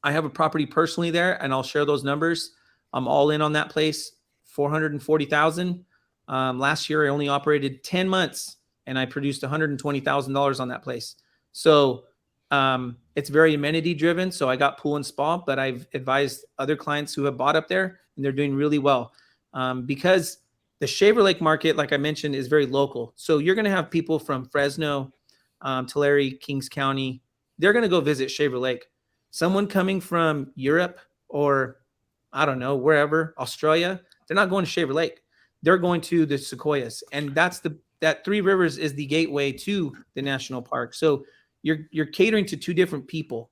I have a property personally there, and I'll share those numbers. I'm all in on that place, $440,000. Last year, I only operated 10 months, and I produced $120,000 on that place. So it's very amenity driven. So I got pool and spa, but I've advised other clients who have bought up there, and they're doing really well because the Shaver Lake market, like I mentioned, is very local. So you're going to have people from Fresno, Tulare, Kings County. They're going to go visit Shaver Lake. Someone coming from Europe or I don't know, wherever, Australia, they're not going to Shaver Lake. They're going to the Sequoias. And that Three Rivers is the gateway to the national park. So you're catering to two different people.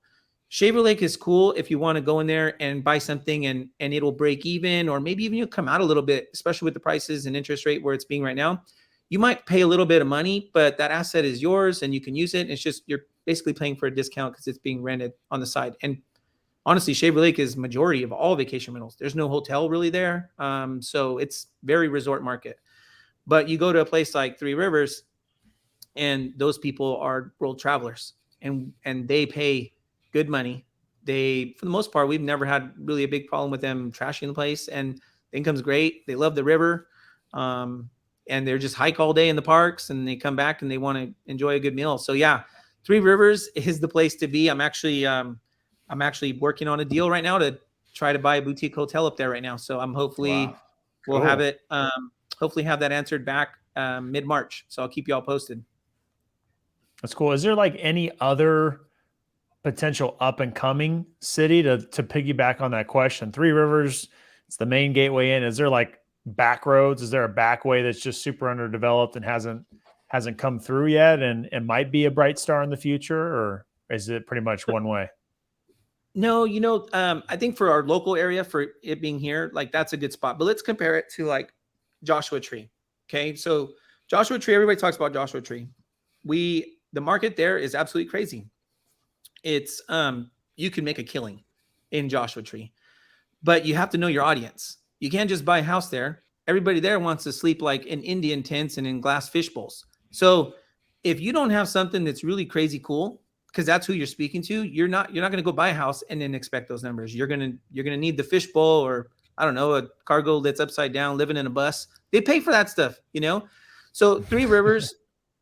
Shaver Lake is cool if you want to go in there and buy something and it'll break even, or maybe even you'll come out a little bit, especially with the prices and interest rate where it's being right now. You might pay a little bit of money, but that asset is yours and you can use it. It's just, you're basically paying for a discount because it's being rented on the side. And honestly, Shaver Lake is majority of all vacation rentals. There's no hotel really there. So it's very resort market. But you go to a place like Three Rivers, and those people are world travelers, and they pay good money. They, for the most part, we've never had really a big problem with them trashing the place, and the income's great. They love the river, and they're just hike all day in the parks, and they come back and they want to enjoy a good meal. So yeah, Three Rivers is the place to be. I'm actually working on a deal right now to try to buy a boutique hotel up there right now. So I'm hopefully we'll have it, hopefully have that answered back mid-March. So I'll keep you all posted. That's cool. Is there like any other potential up and coming city to piggyback on that question? Three Rivers, it's the main gateway in. Is there like back roads? Is there a back way that's just super underdeveloped and hasn't come through yet and might be a bright star in the future, or is it pretty much one way? No, I think for our local area, for it being here, like that's a good spot. But let's compare it to like Joshua Tree. Okay, so Joshua Tree, everybody talks about Joshua Tree. The market there is absolutely crazy. It's you can make a killing in Joshua Tree, but you have to know your audience. You can't just buy a house there. Everybody there wants to sleep like in Indian tents and in glass fish bowls. So if you don't have something that's really crazy cool, because that's who you're speaking to, you're not going to go buy a house and then expect those numbers. You're gonna need the fish bowl, or I don't know, a cargo that's upside down, living in a bus. They pay for that stuff, So Three Rivers,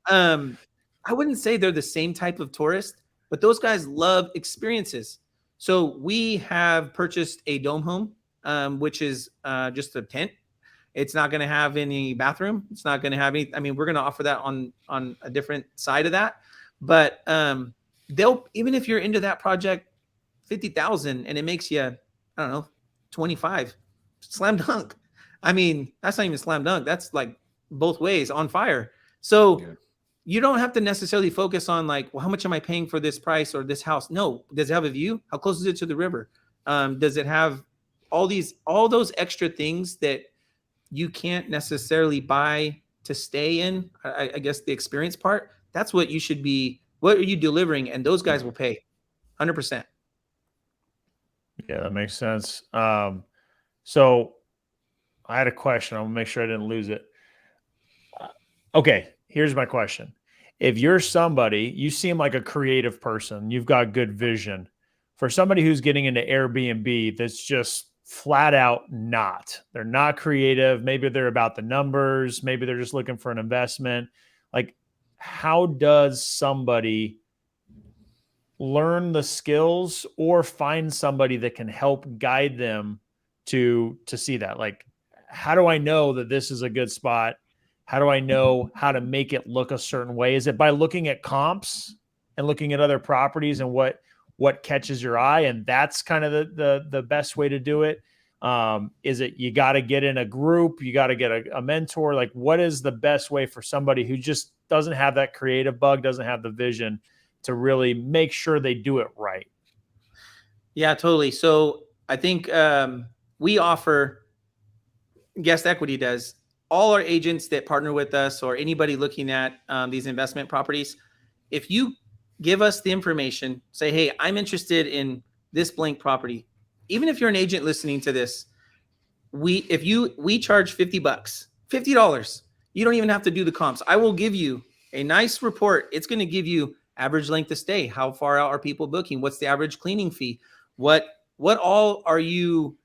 I wouldn't say they're the same type of tourist, but those guys love experiences. So we have purchased a dome home, which is just a tent. It's not going to have any bathroom. It's not going to have any. I mean, we're going to offer that on a different side of that. But they'll, even if you're into that project, 50,000, and it makes you, I don't know, 25, slam dunk. I mean, that's not even slam dunk. That's like both ways, on fire. So you don't have to necessarily focus on like, well, how much am I paying for this price or this house? No. Does it have a view? How close is it to the river? Does it have all those extra things that you can't necessarily buy to stay in? I guess the experience part, that's what you should be. What are you delivering? And those guys will pay 100%. Yeah, that makes sense. So I had a question. I'll make sure I didn't lose it. Okay, here's my question. If you're somebody, you seem like a creative person, you've got good vision. For somebody who's getting into Airbnb, that's just flat out not. They're not creative. Maybe they're about the numbers. Maybe they're just looking for an investment. Like, how does somebody learn the skills or find somebody that can help guide them to see that? Like, how do I know that this is a good spot? How do I know how to make it look a certain way? Is it by looking at comps and looking at other properties and what catches your eye? And that's kind of the best way to do it. Is it, you got to get in a group, you got to get a mentor? Like, what is the best way for somebody who just doesn't have that creative bug, doesn't have the vision, to really make sure they do it right? Yeah, totally. So I think we offer, Guest Equity does, all our agents that partner with us or anybody looking at these investment properties, if you give us the information, say, hey, I'm interested in this blank property. Even if you're an agent listening to this, we charge $50. You don't even have to do the comps. I will give you a nice report. It's going to give you average length of stay. How far out are people booking? What's the average cleaning fee? What all are you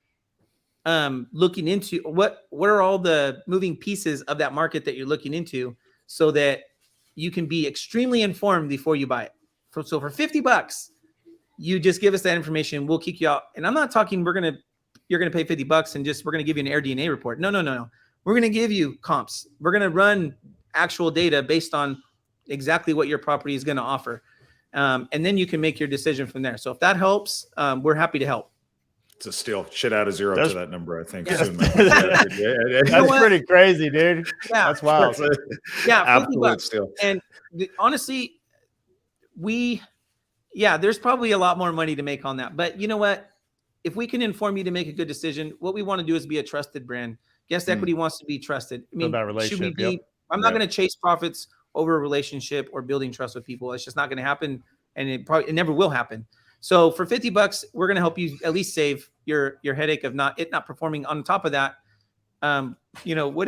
looking into? What are all the moving pieces of that market that you're looking into, so that you can be extremely informed before you buy it. So for $50, you just give us that information. We'll kick you out. And I'm not talking you're going to pay $50 and we're going to give you an AirDNA report. No. We're going to give you comps. We're going to run actual data based on exactly what your property is going to offer. And then you can make your decision from there. So if that helps, we're happy to help. It's a steal. Shit out of zero to that number, I think. Yeah. Soon, That's pretty crazy, dude. Yeah. That's wild. Yeah, absolute steal. And honestly, there's probably a lot more money to make on that. But you know what? If we can inform you to make a good decision, what we want to do is be a trusted brand. Guest Equity wants to be trusted. I mean, should we be? I'm not going to chase profits over a relationship or building trust with people. It's just not going to happen, and it never will happen. So for $50, we're going to help you at least save your headache of not performing. On top of that, what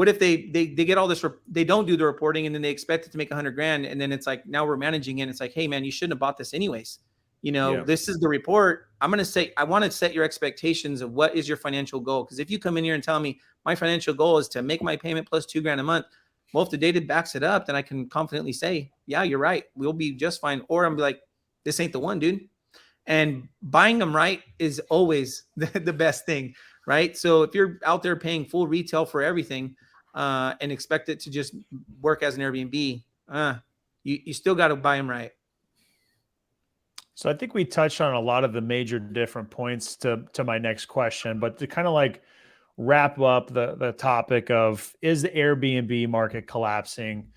if they get all this, they don't do the reporting, and then they expect it to make $100,000, and then it's like, now we're managing it. It's like, hey man, you shouldn't have bought this anyways. This is the report. I want to set your expectations of what is your financial goal. Because if you come in here and tell me my financial goal is to make my payment plus $2,000 a month, well, if the data backs it up, then I can confidently say, yeah, you're right, we'll be just fine. Or I'm like, this ain't the one, dude. And buying them right is always the best thing, right? So if you're out there paying full retail for everything and expect it to just work as an Airbnb, you still got to buy them right. So I think we touched on a lot of the major different points to my next question, but to kind of like wrap up the topic of, is the Airbnb market collapsing?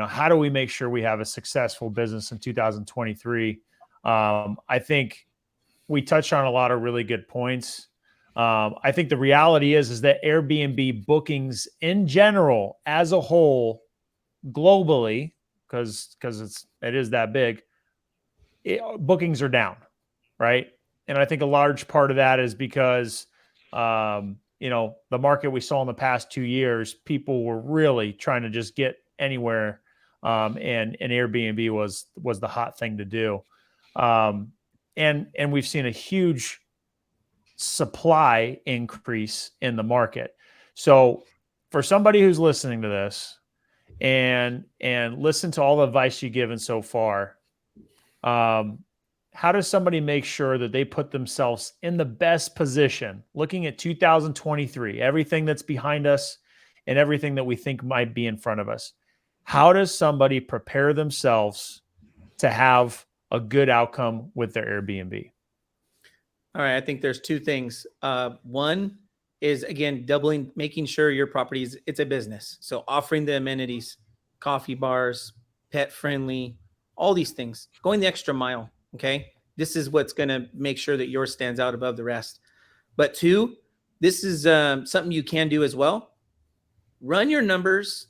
How do we make sure we have a successful business in 2023? I think we touched on a lot of really good points. I think the reality is that Airbnb bookings in general, as a whole, globally, because it is that big, bookings are down, right? And I think a large part of that is because the market we saw in the past 2 years, people were really trying to just get anywhere, and Airbnb was the hot thing to do, and we've seen a huge supply increase in the market. So for somebody who's listening to this and listen to all the advice you've given so far, how does somebody make sure that they put themselves in the best position, looking at 2023, everything that's behind us and everything that we think might be in front of us? How does somebody prepare themselves to have a good outcome with their Airbnb? All right, I think there's two things. One is, again, making sure your property it's a business. So offering the amenities, coffee bars, pet friendly, all these things, going the extra mile. Okay. This is what's going to make sure that yours stands out above the rest. But two, this is something you can do as well. Run your numbers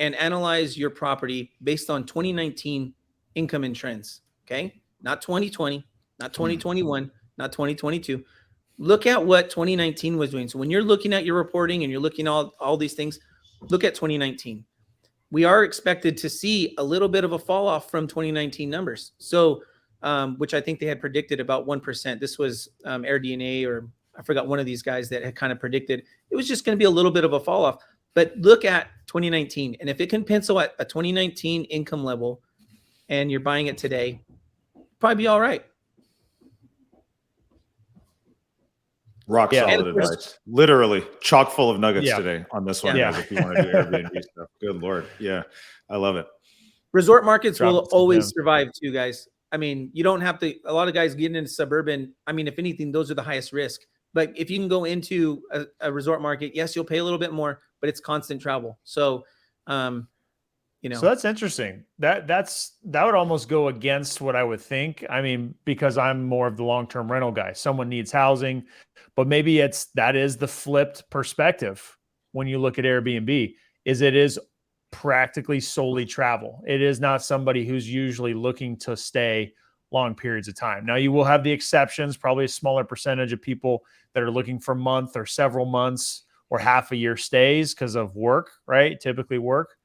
and analyze your property based on 2019 income and trends. Okay. Not 2020, not 2021, not 2022. Look at what 2019 was doing. So when you're looking at your reporting and you're looking at all these things, look at 2019. We are expected to see a little bit of a fall off from 2019 numbers. So, which I think they had predicted about 1%. This was AirDNA, or I forgot, one of these guys that had kind of predicted it was just going to be a little bit of a fall off. But look at 2019. And if it can pencil at a 2019 income level and you're buying it today, probably be all right. Rock solid advice. Literally chock full of nuggets today on this one. Yeah. Guys, if you want to do Airbnb stuff. Good Lord. Yeah. I love it. Resort markets will always survive too, guys. I mean, you don't have to, a lot of guys getting into suburban. I mean, if anything, those are the highest risk. But if you can go into a resort market, yes, you'll pay a little bit more, but it's constant travel. So, so that's interesting. That would almost go against what I would think. I mean, because I'm more of the long-term rental guy. Someone needs housing, but maybe that is the flipped perspective when you look at Airbnb. It is practically solely travel. It is not somebody who's usually looking to stay long periods of time. Now, you will have the exceptions, probably a smaller percentage of people that are looking for month or several months or half a year stays because of work, right? Typically work,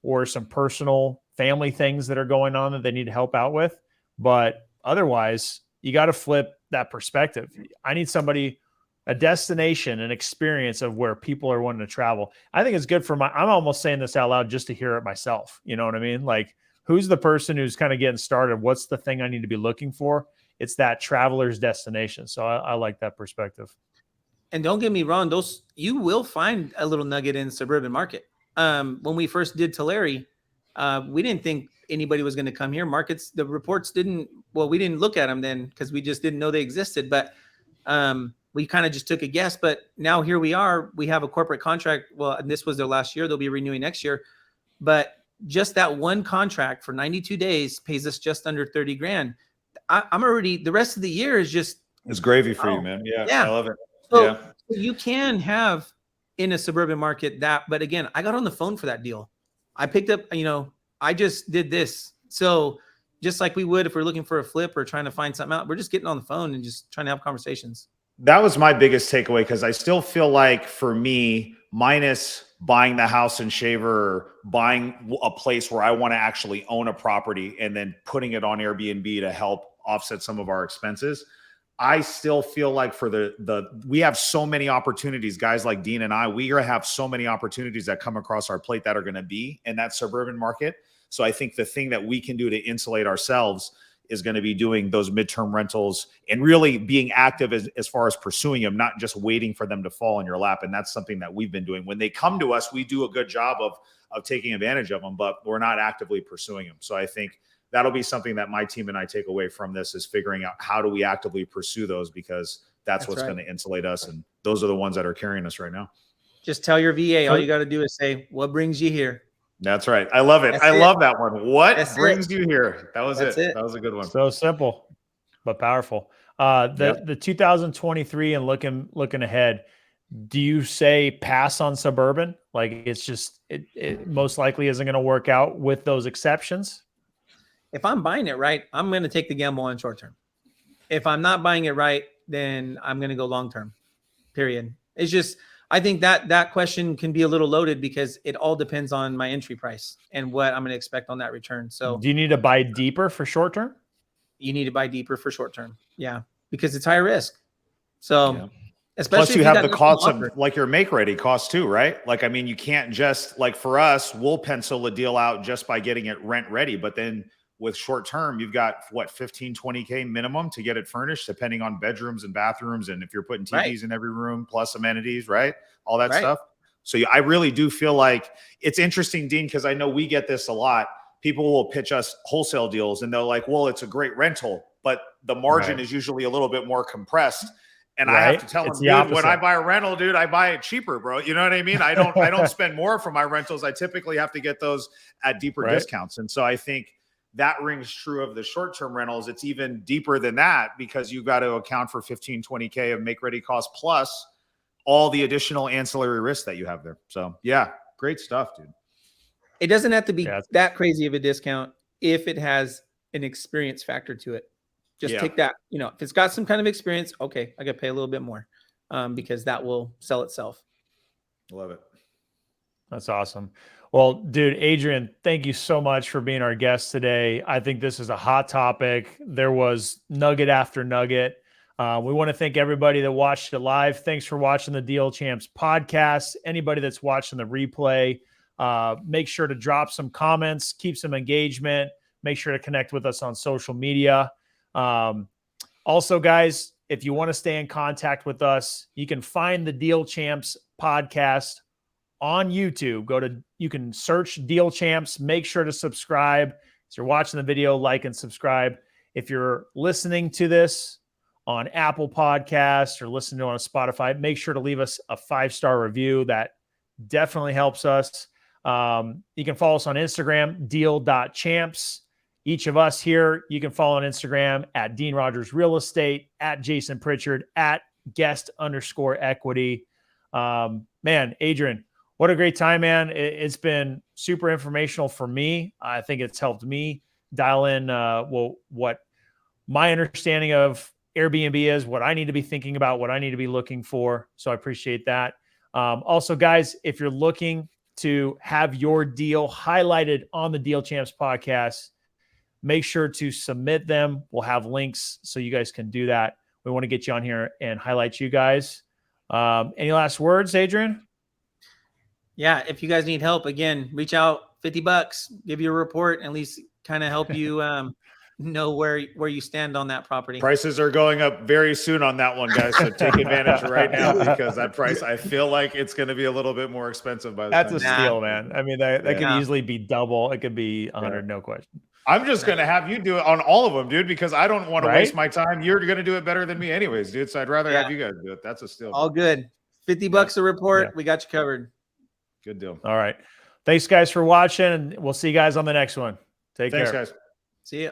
or some personal family things that are going on that they need help out with. But otherwise, you got to flip that perspective. I need somebody, a destination, an experience of where people are wanting to travel. I think it's good for I'm almost saying this out loud just to hear it myself. You know what I mean? Like, who's the person who's kind of getting started? What's the thing I need to be looking for? It's that traveler's destination. So I like that perspective. And don't get me wrong, you will find a little nugget in the suburban market. When we first did Tulare, we didn't think anybody was going to come here. The reports we didn't look at them then because we just didn't know they existed. But we kind of just took a guess. But now here we are. We have a corporate contract. Well, and this was their last year. They'll be renewing next year. But just that one contract for 92 days pays us just under 30 grand. I'm already, the rest of the year is just. It's gravy for you, man. Yeah. I love it. So you can have in a suburban market but again, I got on the phone for that deal. I picked up, I just did this. So just like we would if we're looking for a flip or trying to find something out, we're just getting on the phone and just trying to have conversations. That was my biggest takeaway, because I still feel like, for me, minus buying the house and shaver, or buying a place where I want to actually own a property and then putting it on Airbnb to help offset some of our expenses, I still feel like we have so many opportunities, guys like Dean and I, we have so many opportunities that come across our plate that are going to be in that suburban market. So I think the thing that we can do to insulate ourselves is going to be doing those midterm rentals and really being active as far as pursuing them, not just waiting for them to fall in your lap. And that's something that we've been doing. When they come to us, we do a good job of taking advantage of them, but we're not actively pursuing them. So I think that'll be something that my team and I take away from this, is figuring out how do we actively pursue those, because that's what's going to insulate us. And those are the ones that are carrying us right now. Just tell your VA, all you got to do is say, what brings you here? That's right. I love it. I love that one. What brings you here? That was it. That was a good one. So simple, but powerful. The 2023 and looking ahead, do you say pass on suburban? Like it's just it most likely isn't going to work out with those exceptions. If I'm buying it right, I'm going to take the gamble on short term. If I'm not buying it right, then I'm going to go long term. Period. It's just I think that question can be a little loaded because it all depends on my entry price and what I'm going to expect on that return. So do you need to buy deeper for short term? You need to buy deeper for short term. Yeah, because it's higher risk. So especially plus you have the costs of like your make ready costs too, right? Like, I mean, you can't just like for us, we'll pencil a deal out just by getting it rent ready. But then with short term, you've got what, 15, 20K minimum to get it furnished, depending on bedrooms and bathrooms. And if you're putting TVs in every room plus amenities, right? All that stuff. So I really do feel like it's interesting, Dean, because I know we get this a lot. People will pitch us wholesale deals and they're like, well, it's a great rental, but the margin is usually a little bit more compressed. And I have to tell them, dude, when I buy a rental, dude, I buy it cheaper, bro. You know what I mean? I don't spend more for my rentals. I typically have to get those at deeper discounts. And so I think that rings true of the short-term rentals. It's even deeper than that because you've got to account for 15, 20K of make ready costs plus all the additional ancillary risks that you have there. So yeah, great stuff, dude. It doesn't have to be that crazy of a discount if it has an experience factor to it. Just take that, if it's got some kind of experience, okay, I got to pay a little bit more because that will sell itself. Love it. That's awesome. Well, dude, Adrian, thank you so much for being our guest today. I think this is a hot topic. There was nugget after nugget. We want to thank everybody that watched it live. Thanks for watching the Deal Champs podcast. Anybody that's watching the replay, make sure to drop some comments, keep some engagement, make sure to connect with us on social media. Also, guys, if you want to stay in contact with us, you can find the Deal Champs podcast on YouTube. You can search Deal Champs, make sure to subscribe. If you're watching the video, like and subscribe. If you're listening to this on Apple Podcasts or listening to it on Spotify, make sure to leave us a 5-star review. That definitely helps us. You can follow us on Instagram, deal.champs. Each of us here, you can follow on Instagram at Dean Rogers Real Estate, at Jason Pritchard, at guest_equity. Man, Adrian, what a great time, man. It's been super informational for me. I think it's helped me dial in what my understanding of Airbnb is, what I need to be thinking about, what I need to be looking for. So I appreciate that. Also, guys, if you're looking to have your deal highlighted on the Deal Champs podcast, make sure to submit them. We'll have links so you guys can do that. We want to get you on here and highlight you guys. Any last words, Adrian? Yeah, if you guys need help, again, reach out, $50, give you a report, at least kind of help you know where you stand on that property. Prices are going up very soon on that one, guys. So take advantage right now because that price, I feel like it's going to be a little bit more expensive by the time. That's a steal, man. I mean, that could easily be double. It could be 100, no question. I'm just going to have you do it on all of them, dude, because I don't want to waste my time. You're going to do it better than me anyways, dude. So I'd rather have you guys do it. That's a steal. All good. $50 a report. We got you covered. Good deal. All right. Thanks, guys, for watching, and we'll see you guys on the next one. Take care. Thanks, guys. See ya.